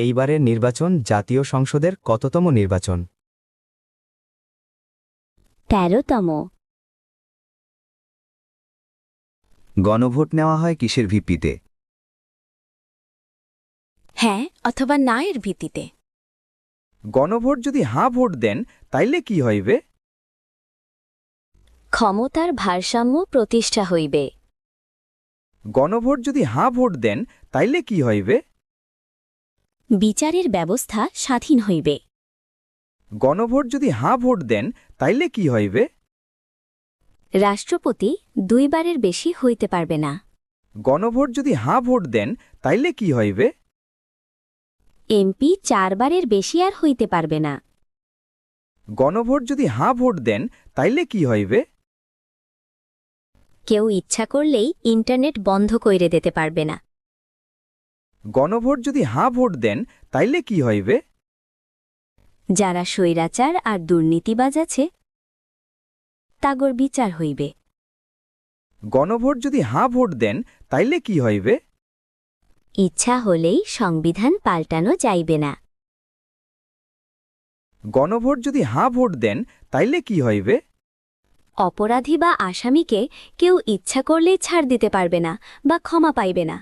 এইবারের নির্বাচন জাতীয় সংসদের কততম নির্বাচন? 13তম। গণভোট নেওয়া হয় কিসের ভিত্তিতে? হ্যাঁ অথবা না এর ভিত্তিতে। গণভোট যদি হাঁ ভোট দেন তাইলে কি হইবে? ক্ষমতার ভারসাম্য প্রতিষ্ঠা হইবে। গণভোট যদি হাঁ ভোট দেন তাইলে কি হইবে? বিচারের ব্যবস্থা স্বাধীন হইবে। গণভোট যদি হাঁ ভোট দেন তাইলে কি হইবে? রাষ্ট্রপতি 2 বারের বেশি হইতে পারবে না। গণভোট যদি হাঁ ভোট দেন তাইলে কি হইবে? এমপি 4 বারের বেশি আর হইতে পারবে না। গণভোট যদি হাঁ ভোট দেন তাইলে কি হইবে? কেউ ইচ্ছা করলেই ইন্টারনেট বন্ধ কইরে দিতে পারবে না। গণভোট যদি হাঁ ভোট দেন তাইলে কি হইবে? যারা স্বৈরাচার আর দুর্নীতিবাজ আছে তাগর বিচার হইবে। গণভোট যদি হাঁ ভোট দেন তাইলে কি হইবে? ইচ্ছা হলেই সংবিধান পাল্টানো যাইবে না। গণভোট যদি হাঁ ভোট দেন তাইলে কি হইবে? অপরাধী বা আসামিকে কেউ ইচ্ছা করলেই ছাড় দিতে পারবে না বা ক্ষমা পাইবে না।